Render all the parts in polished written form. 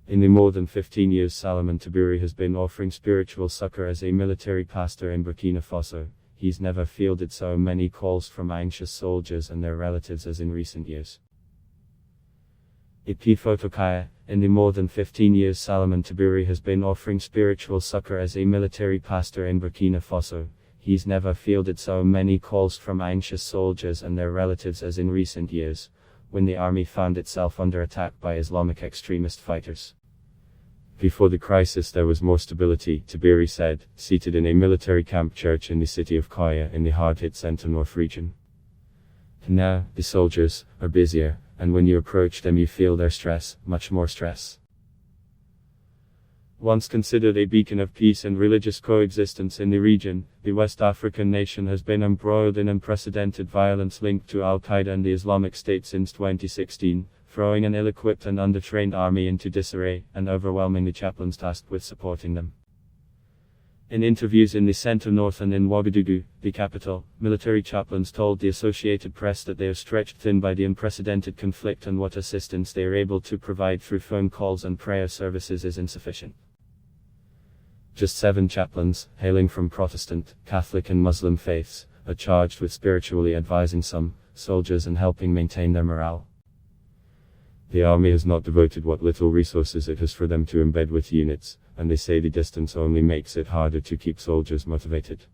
In the more than 15 years Salomon Tibiri has been offering spiritual succor as a military pastor in Burkina Faso, he's never fielded so many calls from anxious soldiers and their relatives as in recent years. In the more than 15 years Salomon Tibiri has been offering spiritual succor as a military pastor in Burkina Faso, he's never fielded so many calls from anxious soldiers and their relatives as in recent years, when the army found itself under attack by Islamic extremist fighters. Before the crisis there was more stability, Tibiri said, seated in a military camp church in the city of Kaya in the hard-hit Centre-North region. Now, the soldiers are busier, and when you approach them you feel their stress, much more stress. Once considered a beacon of peace and religious coexistence in the region, the West African nation has been embroiled in unprecedented violence linked to Al-Qaeda and the Islamic State since 2016, throwing an ill-equipped and undertrained army into disarray, and overwhelming the chaplains tasked with supporting them. In interviews in the Centre-North and in Ouagadougou, the capital, military chaplains told the Associated Press that they are stretched thin by the unprecedented conflict and what assistance they are able to provide through phone calls and prayer services is insufficient. Just 7 chaplains, hailing from Protestant, Catholic and Muslim faiths, are charged with spiritually advising some soldiers and helping maintain their morale. The army has not devoted what little resources it has for them to embed with units, and they say the distance only makes it harder to keep soldiers motivated.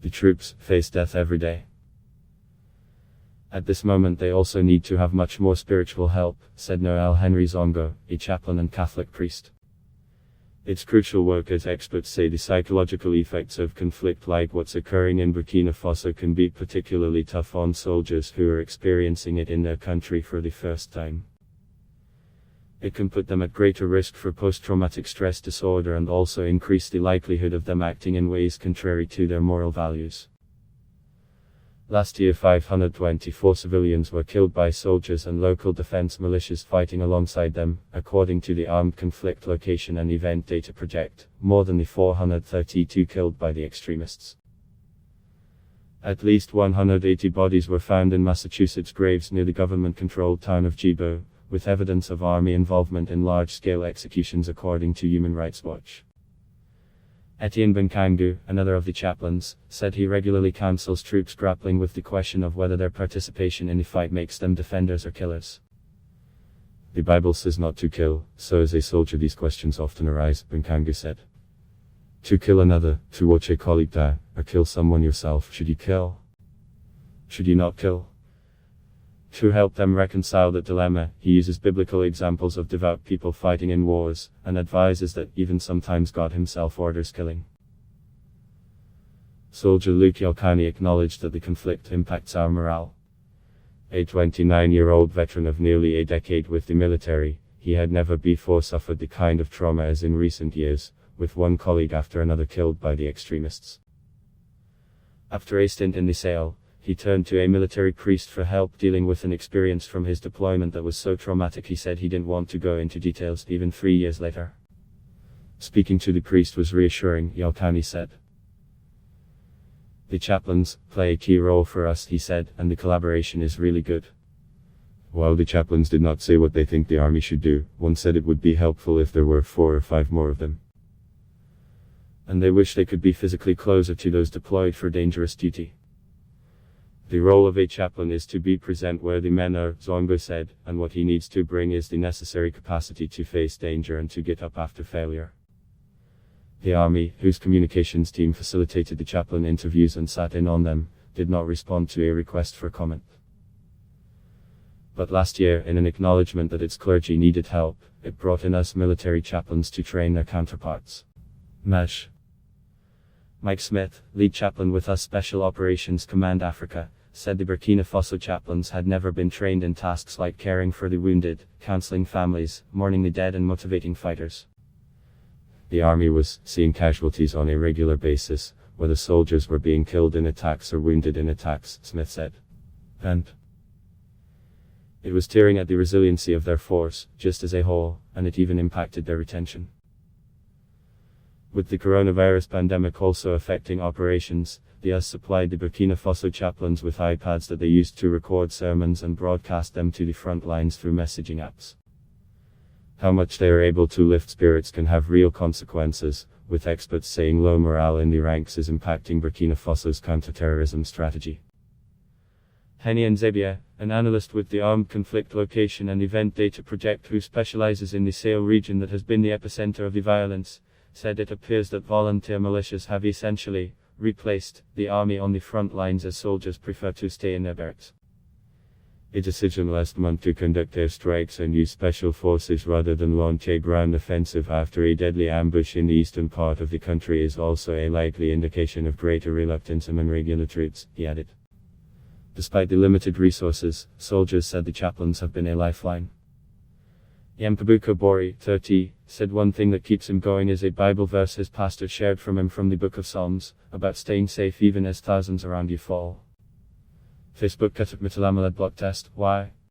The troops face death every day. At this moment they also need to have much more spiritual help, said Noel Henry Zongo, a chaplain and Catholic priest. It's crucial work as experts say the psychological effects of conflict like what's occurring in Burkina Faso can be particularly tough on soldiers who are experiencing it in their country for the first time. It can put them at greater risk for post-traumatic stress disorder and also increase the likelihood of them acting in ways contrary to their moral values. Last year 524 civilians were killed by soldiers and local defense militias fighting alongside them, according to the Armed Conflict Location and Event Data Project, more than the 432 killed by the extremists. At least 180 bodies were found in Massachusetts graves near the government-controlled town of Jibo, with evidence of army involvement in large-scale executions according to Human Rights Watch. Etienne Benkangu, another of the chaplains, said he regularly counsels troops grappling with the question of whether their participation in the fight makes them defenders or killers. The Bible says not to kill, so as a soldier these questions often arise, Benkangu said. To kill another, to watch a colleague die, or kill someone yourself, should you kill? Should you not kill? To help them reconcile that dilemma, he uses biblical examples of devout people fighting in wars, and advises that even sometimes God himself orders killing. Soldier Luke Yalkani acknowledged that the conflict impacts our morale. A 29-year-old veteran of nearly a decade with the military, he had never before suffered the kind of trauma as in recent years, with one colleague after another killed by the extremists. After a stint in the Sahel, he turned to a military priest for help dealing with an experience from his deployment that was so traumatic he said he didn't want to go into details even 3 years later. Speaking to the priest was reassuring, Yalkani said. The chaplains play a key role for us, he said, and the collaboration is really good. While the chaplains did not say what they think the army should do, one said it would be helpful if there were 4 or 5 more of them. And they wish they could be physically closer to those deployed for dangerous duty. The role of a chaplain is to be present where the men are, Zongo said, and what he needs to bring is the necessary capacity to face danger and to get up after failure. The army, whose communications team facilitated the chaplain interviews and sat in on them, did not respond to a request for comment. But last year, in an acknowledgement that its clergy needed help, it brought in us military chaplains to train their counterparts. Mike Smith, lead chaplain with US Special Operations Command Africa, said the Burkina Faso chaplains had never been trained in tasks like caring for the wounded, counseling families, mourning the dead and motivating fighters. The army was seeing casualties on a regular basis, whether soldiers were being killed in attacks or wounded in attacks, Smith said. And it was tearing at the resiliency of their force, just as a whole, and it even impacted their retention. With the coronavirus pandemic also affecting operations, the US supplied the Burkina Faso chaplains with iPads that they used to record sermons and broadcast them to the front lines through messaging apps. How much they are able to lift spirits can have real consequences, with experts saying low morale in the ranks is impacting Burkina Faso's counter-terrorism strategy. Henny Nzebia, an analyst with the Armed Conflict Location and Event Data Project who specializes in the Sahel region that has been the epicenter of the violence, said it appears that volunteer militias have essentially replaced the army on the front lines as soldiers prefer to stay in their barracks. A decision last month to conduct airstrikes and use special forces rather than launch a ground offensive after a deadly ambush in the eastern part of the country is also a likely indication of greater reluctance among regular troops, he added. Despite the limited resources, soldiers said the chaplains have been a lifeline. Yampabuka Bori, 30, said one thing that keeps him going is a Bible verse his pastor shared from him from the Book of Psalms, about staying safe even as thousands around you fall. Facebook Katuk Mitalamala block test, why?